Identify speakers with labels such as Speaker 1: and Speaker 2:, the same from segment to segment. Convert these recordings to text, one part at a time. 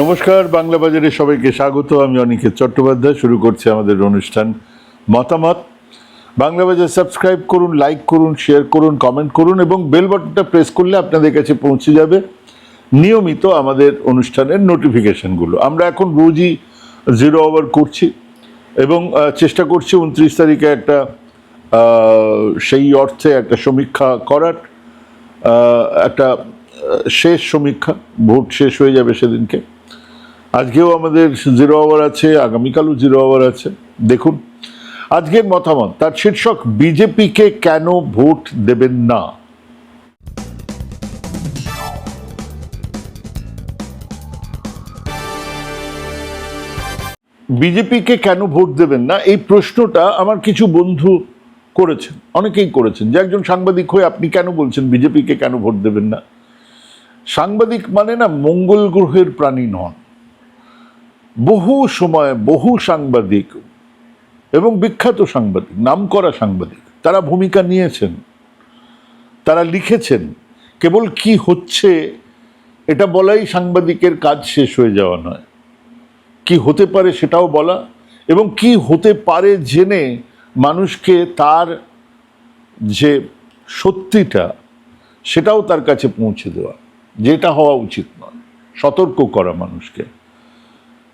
Speaker 1: নমস্কার, বাংলা বাজারে সবাইকে স্বাগত। আমি অনিকেত চট্টোপাধ্যায়। শুরু করছি আমাদের অনুষ্ঠান মতামত। বাংলা বাজার সাবস্ক্রাইব করুন, লাইক করুন, শেয়ার করুন, কমেন্ট করুন এবং বেল বাটনটা প্রেস করলে আপনাদের কাছে পৌঁছে যাবে নিয়মিত আমাদের অনুষ্ঠানের নোটিফিকেশনগুলো। আমরা এখন রোজই 0 আওয়ার করছি এবং চেষ্টা করছি 29 তারিখে একটা সেই অর্থে একটা সমীক্ষা করার, একটা শেষ সমীক্ষা। ভোট শেষ হয়ে যাবে সেদিনকে। আজকেও আমাদের 0 আওয়ার আছে, আগামীকালও 0 আওয়ার আছে। দেখুন আজকের মতামত, তার শীর্ষক বিজেপিকে কেন ভোট দেবেন না। বিজেপিকে কেন ভোট দেবেন না, এই প্রশ্নটা আমার কিছু বন্ধু করেছেন, অনেকেই করেছেন যে একজন সাংবাদিক হয়ে আপনি কেন বলছেন বিজেপিকে কেন ভোট দেবেন না। সাংবাদিক মানে না মঙ্গল গ্রহের প্রাণী নন। বহু সময় বহু সাংবাদিক এবং বিখ্যাত সাংবাদিক, নামকরা সাংবাদিক, তারা ভূমিকা নিয়েছেন, তারা লিখেছেন। কেবল কি হচ্ছে এটা বলাই সাংবাদিকের কাজ শেষ হয়ে যাওয়া নয়, কি হতে পারে সেটাও বলা এবং কি হতে পারে জেনে মানুষকে তার যে সত্যিটা সেটাও তার কাছে পৌঁছে দেওয়া, যেটা হওয়া উচিত নয়, সতর্ক করা মানুষকে।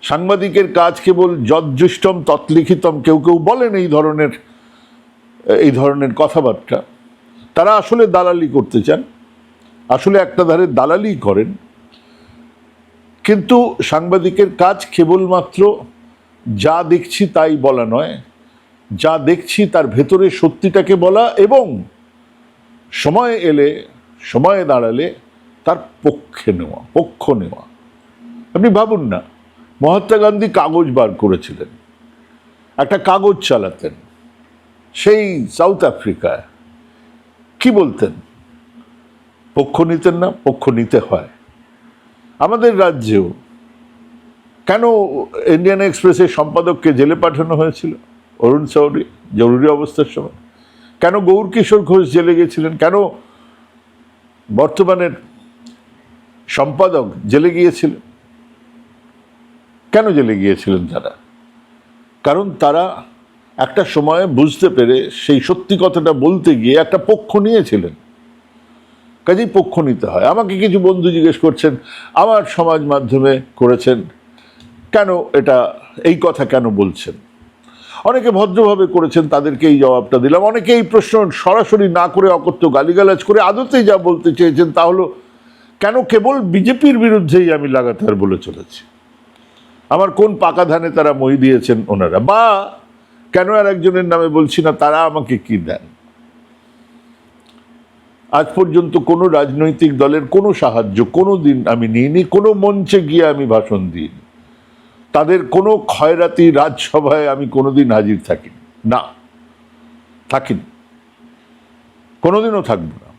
Speaker 1: সাংবাদিকের কাজ কেবল যজ্জুষ্টম তৎলিখিতম, কেউ কেউ বলেন এই ধরনের কথাবার্তা। তারা আসলে দালালি করতে চান, আসলে একটা ধারে দালালি করেন। কিন্তু সাংবাদিকের কাজ কেবলমাত্র যা দেখছি তাই বলা নয়, যা দেখছি তার ভেতরে সত্যিটাকে বলা এবং সময় এলে, সময়ে দাঁড়ালে তার পক্ষ নেওয়া। আপনি ভাবুন না, মহাত্মা গান্ধী কাগজ বার করেছিলেন, একটা কাগজ চালাতেন সেই সাউথ আফ্রিকায়। কি বলতেন? পক্ষ নিতেন না? পক্ষ নিতে হয়। আমাদের রাজ্যেও কেন ইন্ডিয়ান এক্সপ্রেসের সম্পাদককে জেলে পাঠানো হয়েছিল? অরুণ শৌরী জরুরি অবস্থার সময়। কেন গৌরকিশোর ঘোষ জেলে গিয়েছিলেন? কেন বর্তমানের সম্পাদক জেলে গিয়েছিলেন? কেন জেলে গিয়েছিলেন তারা? কারণ তারা একটা সময়ে বুঝতে পেরে সেই সত্যি কথাটা বলতে গিয়ে একটা পক্ষ নিয়েছিলেন। কাজেই পক্ষ নিতে হয়। আমাকে কিছু বন্ধু জিজ্ঞেস করছেন, আমার সমাজ মাধ্যমে করেছেন, কেন এটা, এই কথা কেন বলছেন? অনেকে ভদ্রভাবে করেছেন, তাদেরকে এই জবাবটা দিলাম। অনেকে এই প্রশ্ন সরাসরি না করে অকথ্য গালিগালাজ করে আদতেই যা বলতে চেয়েছেন তা হলো, কেন কেবল বিজেপির বিরুদ্ধেই আমি লাগাতার বলে চলেছি? আমার কোন পাকা ধানে তারা মই দিয়েছেন ওনারা, বা কেন আর একজনের নামে বলছি না, তারা আমাকে কি দেন? আজ পর্যন্ত কোনো রাজনৈতিক দলের কোনো সাহায্য কোনো দিন আমি নিইনি, কোনো মঞ্চে গিয়ে আমি ভাষণ দিইনি, তাদের কোনো খয়রাতি রাজসভায় আমি কোনোদিন হাজির থাকিনি, না থাকিনি, কোনোদিনও থাকবো না।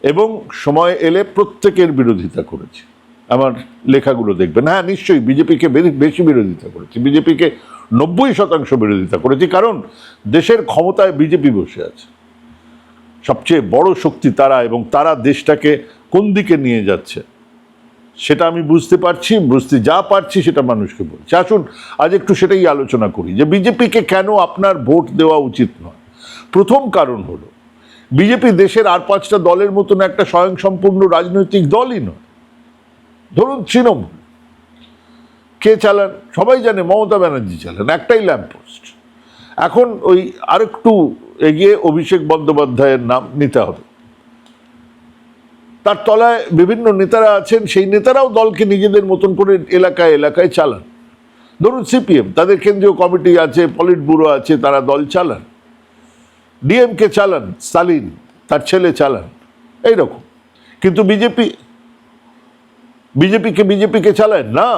Speaker 1: এবং সময় এলে প্রত্যেকের বিরোধিতা করেছি। আমার লেখাগুলো দেখবেন। হ্যাঁ, নিশ্চয়ই বিজেপিকে বেশি বিরোধিতা করেছি, বিজেপিকে 90% বিরোধিতা করেছি, কারণ দেশের ক্ষমতায় বিজেপি বসে আছে, সবচেয়ে বড় শক্তি তারা, এবং তারা দেশটাকে কোন দিকে নিয়ে যাচ্ছে সেটা আমি বুঝতে যা পারছি সেটা মানুষকে বলছি। আসুন আজ একটু সেটাই আলোচনা করি যে বিজেপিকে কেন আপনার ভোট দেওয়া উচিত নয়। প্রথম কারণ হলো, বিজেপি দেশের আর 5টা দলের মতন একটা স্বয়ংসম্পূর্ণ রাজনৈতিক দলই নয়। ধরুন তৃণমূল কে চালান? সবাই জানে মমতা ব্যানার্জি চালান, একটাই ল্যাম্পপোস্ট। এখন ওই আরেকটু এগিয়ে অভিষেক বন্দ্যোপাধ্যায়ের নাম নিতে হবে, তার তলায় বিভিন্ন নেতারা আছেন, সেই নেতারাও দলকে নিজেদের মতন করে এলাকায় এলাকায় চালান। ধরুন সিপিএম, তাদের কেন্দ্রীয় কমিটি আছে, পলিট ব্যুরো আছে, তারা দল চালান। ডিএমকে চালান স্টালিন, তার ছেলে চালান, এইরকম। কিন্তু বিজেপিকে চালায় না।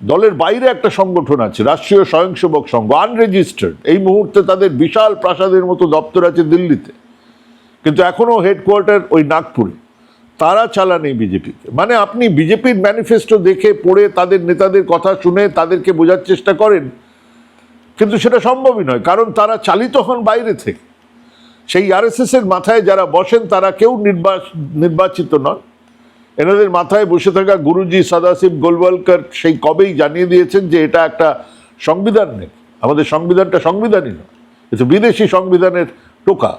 Speaker 1: দলের বাইরে একটা সংগঠন আছে, রাষ্ট্রীয় স্বয়ংসেবক সংঘ, আনরেজিস্টার্ড। এই মুহূর্তে তাদের বিশাল প্রাসাদের মতো দপ্তর আছে দিল্লিতে, কিন্তু এখনো হেডকোয়ার্টার ওই নাগপুরে। তারা চালান এই বিজেপিকে। মানে আপনি বিজেপির ম্যানিফেস্টো দেখে পড়ে তাদের নেতাদের কথা শুনে তাদেরকে বোঝার চেষ্টা করেন, কিন্তু সেটা সম্ভবই নয়, কারণ তারা চালিত হন বাইরে থেকে। সেই আরএসএস এর মাথায় যারা বসেন তারা কেউ নির্বাচিত নন, এনাদের মাথায় বসে থাকা গুরুজি সদাশিব গোলওয়ালকর সেই কবেই জানিয়ে দিয়েছেন যে এটা একটা সংবিধান নেই, আমাদের সংবিধানটা সংবিধানই নয়, এটা বিদেশি সংবিধানের টোকা।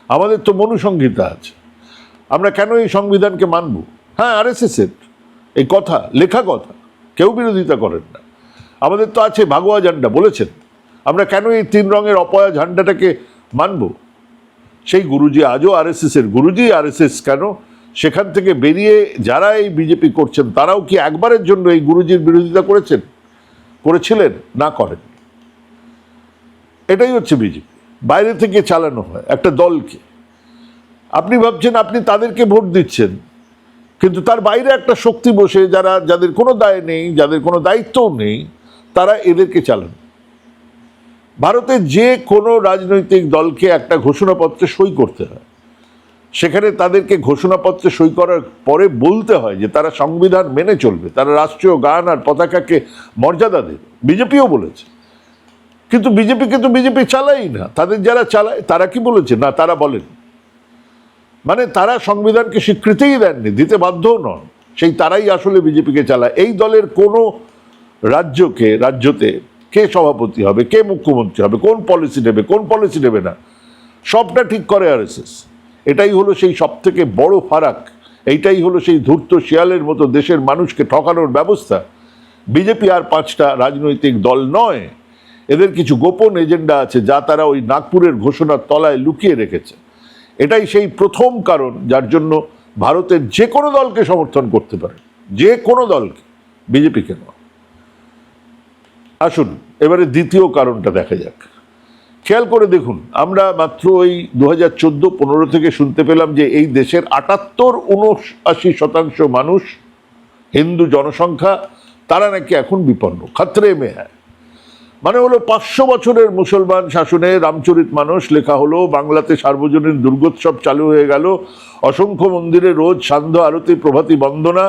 Speaker 1: আমাদের তো মনুসংহিতা আছে, আমরা কেন এই সংবিধানকে মানব? হ্যাঁ, আরএসএস এর এই কথা, লেখা কথা, কেউ বিরোধিতা করেন না। আমাদের তো আছে ভাগোয়া ঝান্ডা, বলেছেন, আমরা কেন এই 3 রঙের অপয়া ঝান্ডাটাকে মানব? সেই গুরুজি আজও আরএসএস এর গুরুজি। আরএসএস কেন সেখান থেকে বেরিয়ে যারা এই বিজেপি করছেন তারাও কি একবারের জন্য এই গুরুজির বিরোধিতা করেছিলেন? না, করেন। এটাই হচ্ছে বিজেপি, বাইরে থেকে চালানো হয় একটা দলকে। আপনি ভাবছেন আপনি তাদেরকে ভোট দিচ্ছেন, কিন্তু তার বাইরে একটা শক্তি বসে, যাদের কোনো দায় নেই, যাদের কোনো দায়িত্বও নেই, তারা এদেরকে চালান। ভারতে যে কোনো রাজনৈতিক দলকে একটা ঘোষণাপত্রে সই করতে হয়, সেখানে তাদেরকে ঘোষণাপত্রে সই করার পরে বলতে হয় যে তারা সংবিধান মেনে চলবে, তারা রাষ্ট্রীয় গান আর পতাকাকে মর্যাদা দেবে। বিজেপিও বলেছে, কিন্তু বিজেপিকে তো বিজেপি চালায় না। তাদের যারা চালায় তারা কি বলেছে? না, তারা বলেন, মানে তারা সংবিধানকে স্বীকৃতিই দেননি, দিতে বাধ্যও নন, সেই তারাই আসলে বিজেপিকে চালায়। এই দলের কোনো রাজ্যতে কে সভাপতি হবে, কে মুখ্যমন্ত্রী হবে, কোন পলিসি নেবে, কোন পলিসি নেবে না, সবটা ঠিক করে আরএসএস। এটাই হলো সেই সব থেকে বড় ফারাক, এইটাই হলো সেই ধূর্ত শিয়ালের মতো দেশের মানুষকে ঠকানোর ব্যবস্থা। বিজেপি আর 5টা রাজনৈতিক দল নয়, এদের কিছু গোপন এজেন্ডা আছে যা তারা ওই নাগপুরের ঘোষণার তলায় লুকিয়ে রেখেছে। এটাই সেই প্রথম কারণ যার জন্য ভারতের যে কোনো দলকে সমর্থন করতে পারে, যে কোনো দলকে, বিজেপিকে নয়। আসুন এবারে দ্বিতীয় কারণটা দেখা যাক। খেয়াল করে দেখুন, আমরা মাত্র ওই 2014-15 থেকে শুনতে পেলাম যে এই দেশের 78-79% মানুষ, হিন্দু জনসংখ্যা, তারা নাকি এখন বিপন্ন, খতরে মে হ্যায়। মানে হলো 500 বছরের মুসলমান শাসনে রামচরিত মানস লেখা হলো, বাংলাতে সার্বজনীন দুর্গোৎসব চালু হয়ে গেল, অসংখ্য মন্দিরে রোজ সান্ধ্য আরতি প্রভাতী বন্দনা,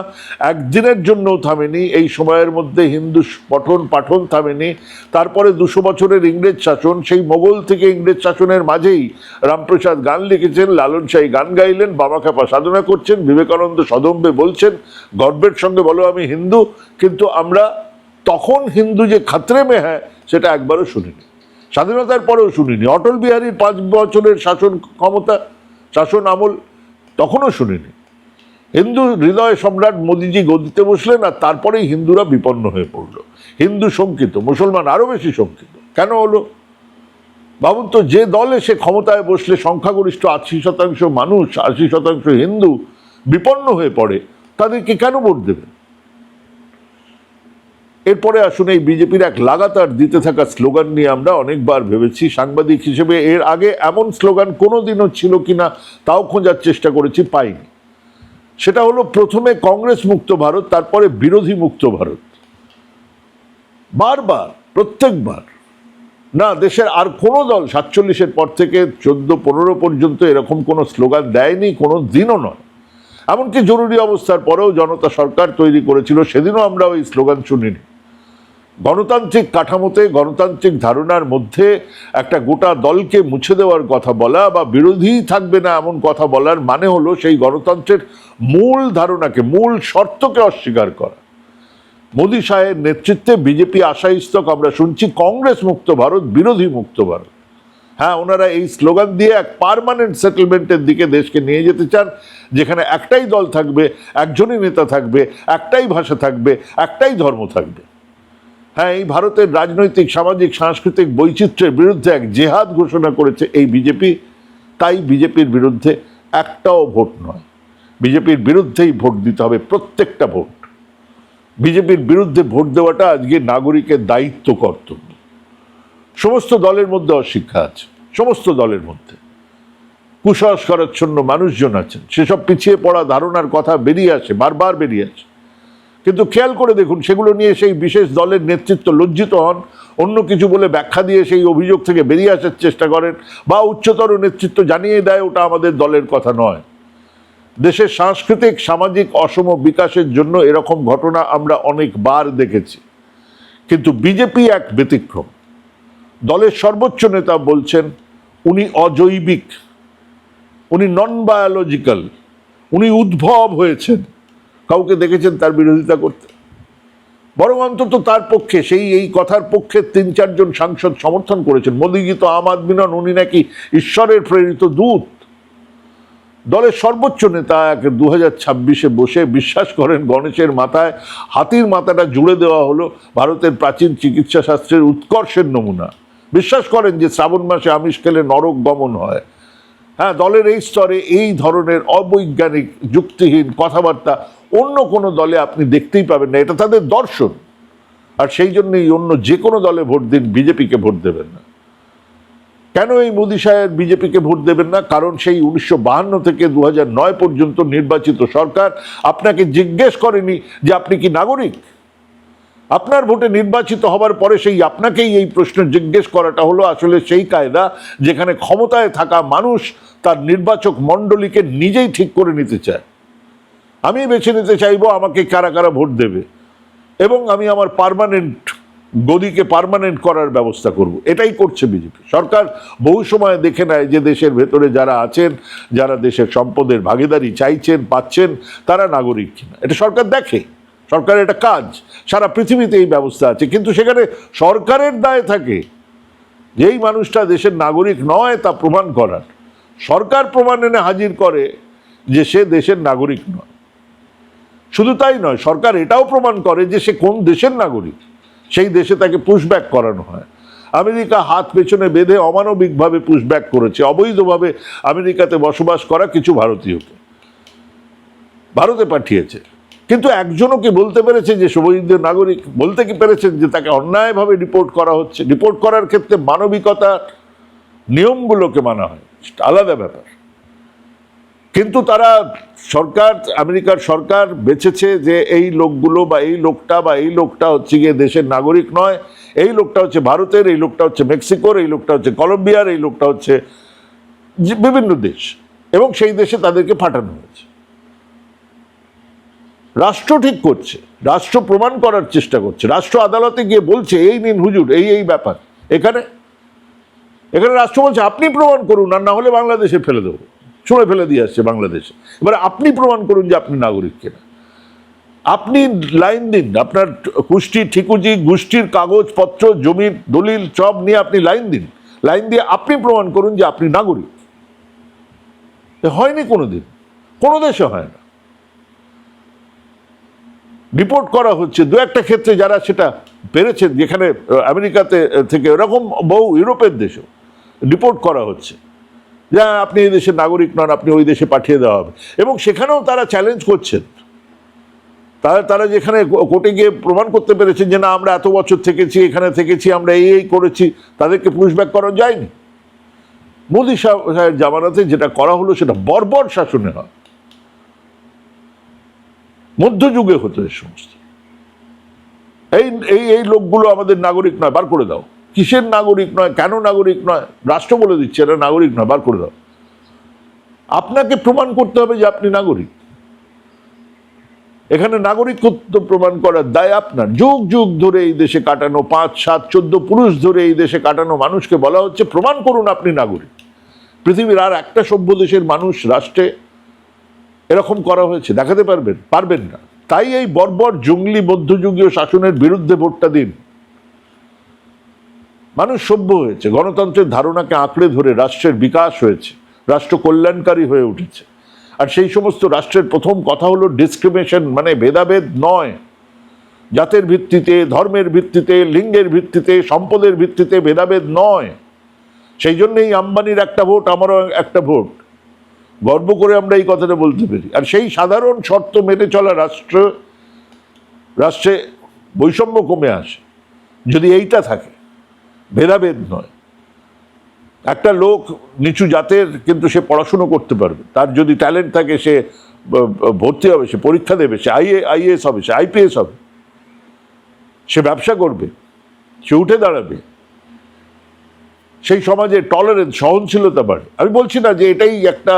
Speaker 1: একদিনের জন্যও থামেনি। এই সময়ের মধ্যে হিন্দু পঠন পাঠন থামেনি। তারপরে 200 বছরের ইংরেজ শাসন, সেই মোগল থেকে ইংরেজ শাসনের মাঝেই রামপ্রসাদ গান লিখেছেন, লালন শাহী গান গাইলেন, বামাখ্যাপা সাধনা করছেন, বিবেকানন্দ সদম্বে বলছেন, গর্বের সঙ্গে বলো আমি হিন্দু। কিন্তু আমরা তখন হিন্দু যে খতরে মে হ্যায় সেটা একবারও শুনিনি, স্বাধীনতার পরেও শুনিনি। অটল বিহারীর 5 বছরের শাসন আমল তখনও শুনিনি। হিন্দু হৃদয় সম্রাট মোদিজি গদিতে বসলেন, আর তারপরেই হিন্দুরা বিপন্ন হয়ে পড়লো, হিন্দু শঙ্কিত, মুসলমান আরো বেশি শঙ্কিত। কেন হলো ভাবুন তো, যে দল এসে ক্ষমতায় বসলে সংখ্যাগরিষ্ঠ 80% মানুষ, 80% হিন্দু বিপন্ন হয়ে পড়ে, তাদেরকে কেন ভোট দেবে? এরপরে আসুন এই বিজেপির এক লাগাতার দিতে থাকা স্লোগান নিয়ে আমরা অনেকবার ভেবেছি। সাংবাদিক হিসেবে এর আগে এমন স্লোগান কোনোদিনও ছিল কিনা তাও খোঁজার চেষ্টা করেছি, পাইনি। সেটা হলো প্রথমে কংগ্রেস মুক্ত ভারত, তারপরে বিরোধী মুক্ত ভারত। বারবার, প্রত্যেকবার। না, দেশের আর কোনো দল 47-এর পর থেকে 14-15 পর্যন্ত এরকম কোনো স্লোগান দেয়নি, কোনো দিনও নয়। এমনকি জরুরি অবস্থার পরেও জনতা সরকার তৈরি করেছিল, সেদিনও আমরা ওই স্লোগান শুনিনি। গণতান্ত্রিক কাঠামোতে, গণতান্ত্রিক ধারণার মধ্যে একটা গোটা দলকে মুছে দেওয়ার কথা বলা বা বিরোধী থাকবে না এমন কথা বলার মানে হলো সেই গণতন্ত্রের মূল ধারণাকে, মূল শর্তকে অস্বীকার করা। মোদী সাহেবের নেতৃত্বে বিজেপি আশাইস্তক আমরা শুনছি কংগ্রেস মুক্ত ভারত, বিরোধী মুক্ত ভারত। হ্যাঁ, ওনারা এই স্লোগান দিয়ে এক পার্মানেন্ট সেটেলমেন্টের দিকে দেশকে নিয়ে যেতে চান, যেখানে একটাই দল থাকবে, একজনই নেতা থাকবে, একটাই ভাষা থাকবে, একটাই ধর্ম থাকবে। হ্যাঁ, এই ভারতের রাজনৈতিক, সামাজিক, সাংস্কৃতিক বৈচিত্র্যের বিরুদ্ধে এক জেহাদ ঘোষণা করেছে এই বিজেপি। তাই বিজেপির বিরুদ্ধে একটাও ভোট নয়, বিজেপির বিরুদ্ধেই ভোট দিতে হবে, প্রত্যেকটা ভোট। বিজেপির বিরুদ্ধে ভোট দেওয়াটা আজকে নাগরিকের দায়িত্ব, কর্তব্য। সমস্ত দলের মধ্যে অশিক্ষা আছে, সমস্ত দলের মধ্যে কুসংস্কারাচ্ছন্ন মানুষজন আছেন, সেসব পিছিয়ে পড়া ধারণার কথা বেরিয়ে আসে, বারবার বেরিয়ে আসে। কিন্তু খেয়াল করে দেখুন, সেগুলো নিয়ে সেই বিশেষ দলের নেতৃত্ব লজ্জিত হন, অন্য কিছু বলে ব্যাখ্যা দিয়ে সেই অভিযোগ থেকে বেরিয়ে আসার চেষ্টা করেন, বা উচ্চতর নেতৃত্ব জানিয়ে দেয় ওটা আমাদের দলের কথা নয়। দেশের সাংস্কৃতিক, সামাজিক অসম বিকাশের জন্য এরকম ঘটনা আমরা অনেকবার দেখেছি। কিন্তু বিজেপি এক ব্যতিক্রম। দলের সর্বোচ্চ নেতা বলছেন উনি অজৈবিক, উনি নন বায়োলজিক্যাল, উনি উদ্ভব হয়েছেন, কাউকে দেখেছেন তার বিরোধিতা করতে? বরং অন্তত তার পক্ষে এই কথার পক্ষে 3-4 জন সাংসদ সমর্থন করেছেন। মোদীজি তো আম আদমি নন, উনি নাকি ঈশ্বরের প্রেরিত দূত। দলের সর্বোচ্চ নেতা 2026-এ বসে বিশ্বাস করেন গণেশের মাথায় হাতির মাথাটা জুড়ে দেওয়া হলো ভারতের প্রাচীন চিকিৎসা শাস্ত্রের উৎকর্ষের নমুনা। বিশ্বাস করেন যে শ্রাবণ মাসে আমিষ খেলে নরক গমন হয়। হ্যাঁ, দলের এই স্তরে এই ধরনের অবৈজ্ঞানিক যুক্তিহীন কথাবার্তা অন্য কোনো দলে আপনি দেখতেই পাবেন না। এটা তাদের দর্শন। আর সেই জন্যই অন্য যে কোনো দলে ভোট দিন, বিজেপিকে ভোট দেবেন না। কেন এই মোদী সাহেব বিজেপিকে ভোট দেবেন না? কারণ সেই 1952 থেকে 2009 পর্যন্ত নির্বাচিত সরকার আপনাকে জিজ্ঞেস করেনি যে আপনি কি নাগরিক। আপনার ভোটে নির্বাচিত হবার পরে সেই আপনাকেই এই প্রশ্ন জিজ্ঞেস করাটা হলো আসলে সেই কায়দা যেখানে ক্ষমতায় থাকা মানুষ তার নির্বাচক মণ্ডলীকে নিজেই ঠিক করে নিতে চায়। আমি বেছে নিতে চাইবো আমাকে কারা কারা ভোট দেবে, এবং আমি আমার পার্মানেন্ট গদিকে পার্মানেন্ট করার ব্যবস্থা করব। এটাই করছে বিজেপি সরকার। বহু সময় দেখে নেয় যে দেশের ভেতরে যারা আছেন, যারা দেশের সম্পদের ভাগিদারি চাইছেন, পাচ্ছেন, তারা নাগরিক কিনা। এটা সরকার দেখে, সরকারের এটা কাজ। সারা পৃথিবীতে এই ব্যবস্থা আছে, কিন্তু সেখানে সরকারের দায় থাকে যেই মানুষটা দেশের নাগরিক নয় তা প্রমাণ করার। সরকার প্রমাণ এনে হাজির করে যে সে দেশের নাগরিক নয়। শুধু তাই নয়, সরকার এটাও প্রমাণ করে যে সে কোন দেশের নাগরিক। সেই দেশে তাকে পুশব্যাক করানো হয়। আমেরিকা হাত পেছনে বেঁধে অমানবিকভাবে পুশব্যাক করেছে অবৈধভাবে আমেরিকাতে বসবাস করা কিছু ভারতীয়কে, ভারতে পাঠিয়েছে। কিন্তু একজনও কি বলতে পেরেছে যে শুভজিৎ নাগরিক? বলতে কি পেরেছেন যে তাকে অন্যায়ভাবে ডিপোর্ট করা হচ্ছে? ডিপোর্ট করার ক্ষেত্রে মানবিকতার নিয়মগুলোকে মানা হয়, আলাদা ব্যাপার। কিন্তু তারা সরকার, আমেরিকার সরকার বেছেছে যে এই লোকগুলো বা এই লোকটা হচ্ছে গিয়ে দেশের নাগরিক নয়, এই লোকটা হচ্ছে ভারতের, এই লোকটা হচ্ছে মেক্সিকোর, এই লোকটা হচ্ছে কলম্বিয়ার, এই লোকটা হচ্ছে বিভিন্ন দেশ, এবং সেই দেশে তাদেরকে পাঠানো হয়েছে। রাষ্ট্র ঠিক করছে, রাষ্ট্র প্রমাণ করার চেষ্টা করছে, রাষ্ট্র আদালতে গিয়ে বলছে এই নিন হুজুর, এই ব্যাপার। এখানে রাষ্ট্র বলছে আপনি প্রমাণ করুন, আর না হলে বাংলাদেশে ফেলে দেবো। ছুঁড়ে ফেলে দিয়ে আসছে বাংলাদেশে। এবার আপনি প্রমাণ করুন যে আপনি নাগরিক কিনা। আপনি লাইন দিন, আপনার কুষ্টি ঠিকুজি গোষ্ঠীর কাগজপত্র, জমির দলিল সব নিয়ে আপনি লাইন দিন। লাইন দিয়ে আপনি প্রমাণ করুন যে আপনি নাগরিক। হয়নি কোনোদিন, কোনো দেশে হয় না। ডিপোর্ট করা হচ্ছে দু একটা ক্ষেত্রে যারা সেটা পেরেছেন, যেখানে আমেরিকাতে থেকে এরকম বহু ইউরোপের দেশেও ডিপোর্ট করা হচ্ছে যে আপনি এই দেশের নাগরিক নন, আপনি ওই দেশে পাঠিয়ে দেওয়া হবে। এবং সেখানেও তারা চ্যালেঞ্জ করছেন। তারা যেখানে কোর্টে গিয়ে প্রমাণ করতে পেরেছেন যে না আমরা এত বছর থেকেছি, এখানে থেকেছি, আমরা এই করেছি, তাদেরকে পুশব্যাক করা যায়নি। মোদী সাহেবের জামানাতে যেটা করা হলো সেটা বর্বর শাসনে হয়। মধ্যযুগে হতো এই সমস্ত। এই লোকগুলো আমাদের নাগরিক নয়, বার করে দাও। কিসের নাগরিক নয়, কেন নাগরিক নয়? রাষ্ট্র বলে দিচ্ছে এটা নাগরিক নয়, বার করে দাও। আপনাকে প্রমাণ করতে হবে যে আপনি নাগরিক। এখানে নাগরিকত্ব প্রমাণ করার দায় আপনার। যুগ যুগ ধরে এই দেশে কাটানো 5, 7, 14 পুরুষ ধরে এই দেশে কাটানো মানুষকে বলা হচ্ছে প্রমাণ করুন আপনি নাগরিক। পৃথিবীর আর একটা সভ্য দেশের মানুষ রাষ্ট্রে এরকম করা হয়েছে দেখাতে পারবেন না। তাই এই বর্বর জঙ্গলি মধ্যযুগীয় শাসনের বিরুদ্ধে ভোটটা দিন। মানুষ সভ্য হয়েছে, গণতন্ত্রের ধারণাকে আঁকড়ে ধরে রাষ্ট্রের বিকাশ হয়েছে, রাষ্ট্র কল্যাণকারী হয়ে উঠেছে। আর সেই সমস্ত রাষ্ট্রের প্রথম কথা হলো ডিসক্রিমিনেশন, মানে ভেদাভেদ নয়। জাতের ভিত্তিতে, ধর্মের ভিত্তিতে, লিঙ্গের ভিত্তিতে, সম্পদের ভিত্তিতে ভেদাভেদ নয়। সেই জন্যই আম্বানির একটা ভোট, আমারও একটা ভোট। গর্ব করে আমরা এই কথাটা বলতে পারি। আর সেই সাধারণ শর্ত মেনে চলা রাষ্ট্রে বৈষম্য কমে আসে যদি এইটা থাকে, ভেদাভেদ নয়। একটা লোক নিচু জাতের কিন্তু সে পড়াশুনো করতে পারবে, তার যদি ট্যালেন্ট থাকে সে ভর্তি হবে, সে পরীক্ষা দেবে, সে আইএএস হবে, সে আইপিএস হবে, সে ব্যবসা করবে, সে উঠে দাঁড়াবে। সেই সমাজে টলারেন্স, সহনশীলতা বাড়ে। আমি বলছি না যে এটাই একটা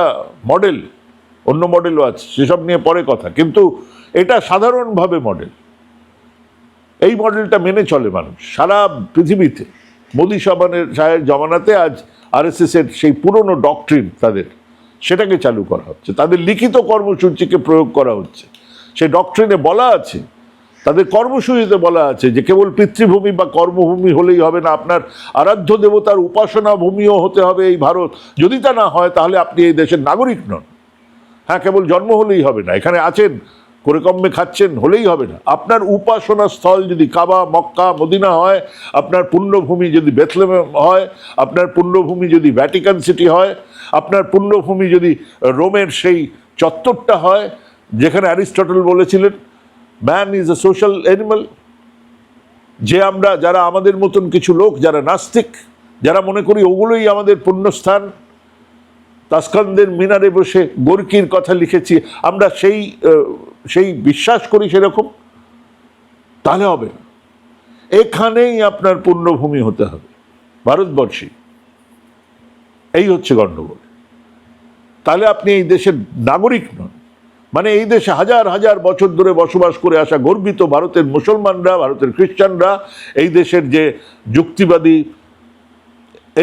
Speaker 1: মডেল, অন্য মডেলও আছে, সেসব নিয়ে পরে কথা, কিন্তু এটা সাধারণভাবে মডেল। এই মডেলটা মেনে চলে মানুষ সারা পৃথিবীতে। মোদী সাহেবের জমানাতে আজ আরএসএস এর সেই পুরনো ডকট্রিন তাদের, সেটাকে চালু করা হচ্ছে, তাদের লিখিত কর্মসূচিকে প্রয়োগ করা হচ্ছে। সেই ডক্ট্রিনে বলা আছে, তাদের কর্মসূচিতে বলা আছে যে কেবল পিতৃভূমি বা কর্মভূমি হলেই হবে না, আপনার আরাধ্য দেবতার উপাসনা ভূমিও হতে হবে এই ভারত। যদি তা না হয় তাহলে আপনি এই দেশের নাগরিক নন। হ্যাঁ, কেবল জন্ম হলেই হবে না, এখানে আছেন, করে কমে খাচ্ছেন হলেই হবে না। আপনার উপাসনা স্থল যদি কাবা, মক্কা, মদিনা হয়, আপনার পুণ্যভূমি যদি বেথলেহেম হয়, আপনার পুণ্যভূমি যদি ভ্যাটিকান সিটি হয়, আপনার পুণ্যভূমি যদি রোমের সেই চত্বরটা হয় যেখানে অ্যারিস্টটল বলেছিলেন man is a social animal, যে আমরা যারা আমাদের মতন কিছু লোক যারা নাস্তিক, যারা মনে করি ওগুলোই আমাদের পুণ্যস্থান, তাসকান্দের মিনারে বসে গোর্কির কথা লিখেছি, আমরা সেই বিশ্বাস করি সেরকম, তাহলে হবে না। এখানেই আপনার পুণ্যভূমি হতে হবে, ভারতবর্ষে। এই হচ্ছে গণ্ডগোল। তাহলে আপনি এই দেশের নাগরিক নন। মানে এই দেশে হাজার হাজার বছর ধরে বসবাস করে আসা গর্বিত ভারতের মুসলমানরা, ভারতের খ্রিস্টানরা, এই দেশের যে যুক্তিবাদী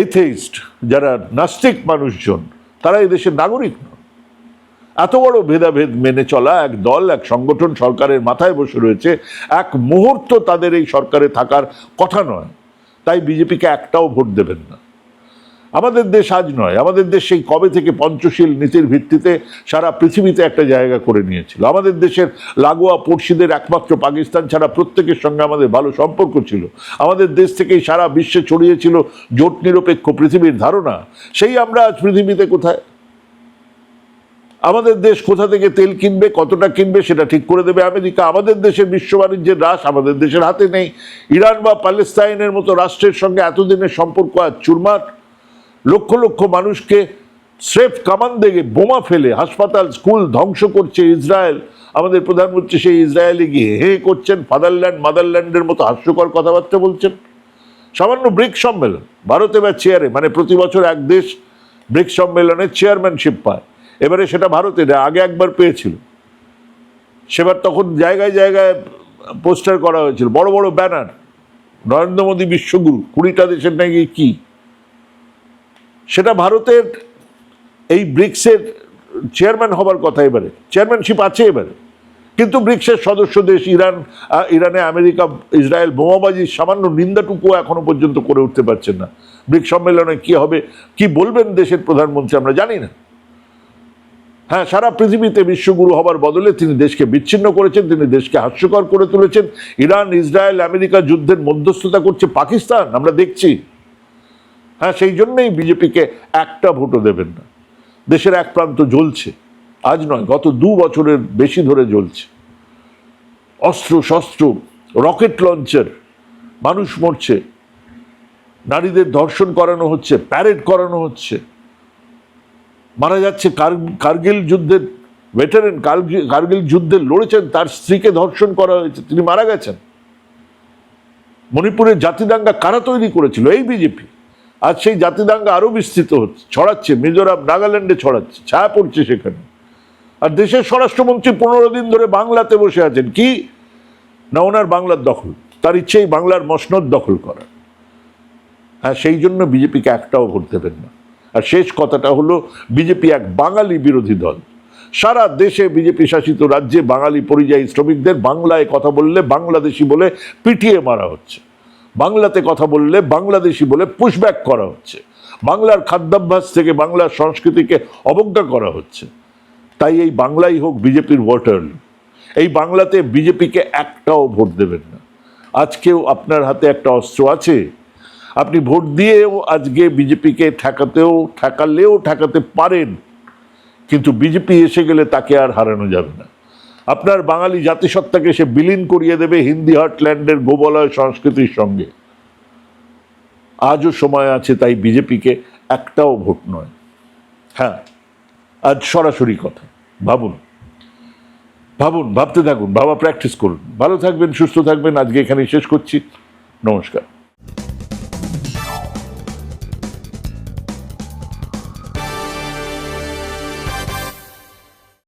Speaker 1: এথেইস্ট যারা নাস্তিক মানুষজন, তারা এই দেশের নাগরিক নন। এত বড় ভেদাভেদ মেনে চলা এক দল, এক সংগঠন সরকারের মাথায় বসে রয়েছে, এক মুহূর্ত তাদের এই সরকারে থাকার কথা নয়। তাই বিজেপিকে একটাও ভোট দেবেন না। আমাদের দেশ আজ নয়, আমাদের দেশ সেই কবে থেকে পঞ্চশীল নীতির ভিত্তিতে সারা পৃথিবীতে একটা জায়গা করে নিয়েছিল। আমাদের দেশের লাগোয়া পড়শিদের একমাত্র পাকিস্তান ছাড়া প্রত্যেকের সঙ্গে আমাদের ভালো সম্পর্ক ছিল। আমাদের দেশ থেকেই সারা বিশ্বে ছড়িয়েছিল জোট নিরপেক্ষ পৃথিবীর ধারণা। সেই আমরা আজ পৃথিবীতে কোথায়? আমাদের দেশ কোথা থেকে তেল কিনবে, কতটা কিনবে সেটা ঠিক করে দেবে আমেরিকা। আমাদের দেশের বিশ্ব বাণিজ্যের রাশ আমাদের দেশের হাতে নেই। ইরান বা প্যালেস্তাইনের মতো রাষ্ট্রের সঙ্গে এতদিনের সম্পর্ক আজ চুরমার। লক্ষ লক্ষ মানুষকে স্রেফ কামান থেকে বোমা ফেলে হাসপাতাল, স্কুল ধ্বংস করছে ইসরায়েল। আমাদের প্রধানমন্ত্রী সেই ইসরায়েলে গিয়ে হে করছেন, ফাদারল্যান্ড মাদারল্যান্ডের মতো হাস্যকর কথাবার্তা বলছেন। সামান্য ব্রিক্স সম্মেলন, ভারত এবার চেয়ারে, মানে প্রতি বছর এক দেশ ব্রিক্স সম্মেলনের চেয়ারম্যানশিপ পায়। এবারে সেটা ভারতের, আগে একবার পেয়েছিল, সেবার তখন জায়গায় জায়গায় পোস্টার করা হয়েছিল, বড় বড় ব্যানার, নরেন্দ্র মোদী বিশ্বগুরু, 20টা দেশের নাকি কি। সেটা ভারতের এই ব্রিক্সের চেয়ারম্যান হবার কথা, এবারে চেয়ারম্যানশিপ আছে এবারে। কিন্তু ব্রিক্সের সদস্য দেশ ইরানে আমেরিকা, ইসরায়েল বোমাবাজির সামান্য নিন্দাটুকু এখনো পর্যন্ত করে উঠতে পারছেন না। ব্রিক্স সম্মেলনে কি হবে, কি বলবেন দেশের প্রধানমন্ত্রী আমরা জানি না। হ্যাঁ, সারা পৃথিবীতে বিশ্বগুরু হবার বদলে তিনি দেশকে বিচ্ছিন্ন করেছেন, তিনি দেশকে হাস্যকর করে তুলেছেন। ইরান, ইসরায়েল, আমেরিকা যুদ্ধের মধ্যস্থতা করছে পাকিস্তান, আমরা দেখছি। হ্যাঁ, সেই জন্যই বিজেপিকে একটা ভোটও দেবেন না। দেশের এক প্রান্ত জ্বলছে, আজ নয়, গত 2 বছরের বেশি ধরে জ্বলছে। অস্ত্র শস্ত্র, রকেট লঞ্চার, মানুষ মরছে, নারীদের ধর্ষণ করানো হচ্ছে, প্যারেড করানো হচ্ছে, মারা যাচ্ছে। কার্গিল যুদ্ধের ভেটারেন, কার্গিল যুদ্ধে লড়েছেন, তার স্ত্রীকে ধর্ষণ করা হয়েছে, তিনি মারা গেছেন। মণিপুরের জাতিদাঙ্গা কারা তৈরি করেছিল? এই বিজেপি। আজ সেই জাতিদাঙ্গা আরো বিস্তৃত হচ্ছে, ছড়াচ্ছে, মিজোরাম, নাগাল্যান্ডে ছড়াচ্ছে, ছায়া পড়ছে সেখানে। আর দেশের স্বরাষ্ট্রমন্ত্রী 15 দিন ধরে বাংলাতে বসে আছেন। কি না, ওনার বাংলার দখল, তার ইচ্ছেই বাংলার মসনদ দখল করা। হ্যাঁ, সেই জন্য বিজেপিকে একটাও ভোট দেবেন না। আর শেষ কথাটা হলো, বিজেপি এক বাঙালি বিরোধী দল। সারা দেশে বিজেপি শাসিত রাজ্যে বাঙালি পরিযায়ী শ্রমিকদের বাংলায় কথা বললে বাংলাদেশি বলে পিটিয়ে মারা হচ্ছে, বাংলাতে কথা বললে বাংলাদেশি বলে পুশব্যাক করা হচ্ছে, বাংলার খাদ্যাভ্যাস থেকে বাংলার সংস্কৃতিকে অবজ্ঞা করা হচ্ছে। তাই এই বাংলাই হোক বিজেপির ভোটার। এই বাংলাতে বিজেপিকে একটাও ভোট দেবেন না। আজকেও আপনার হাতে একটা অস্ত্র আছে, আপনি ভোট দিয়েও আজকে বিজেপিকে ঠেকালেও ঠেকাতে পারেন, কিন্তু বিজেপি এসে গেলে তাকে আর হারানো যাবে না। আপনার বাঙালি জাতিসত্তাকে সে বিলীন করিয়ে দেবে হিন্দি হার্টল্যান্ডের গোবলয় সংস্কৃতির সঙ্গে। আজও সময় আছে, তাই বিজেপিকে একটাও ভোট নয়। হ্যাঁ, আজ সরাসরি কথা, ভাবুন, ভাবতে থাকুন, ভাবা প্র্যাকটিস করুন। ভালো থাকবেন, সুস্থ থাকবেন। আজকে এখানেই শেষ করছি। নমস্কার।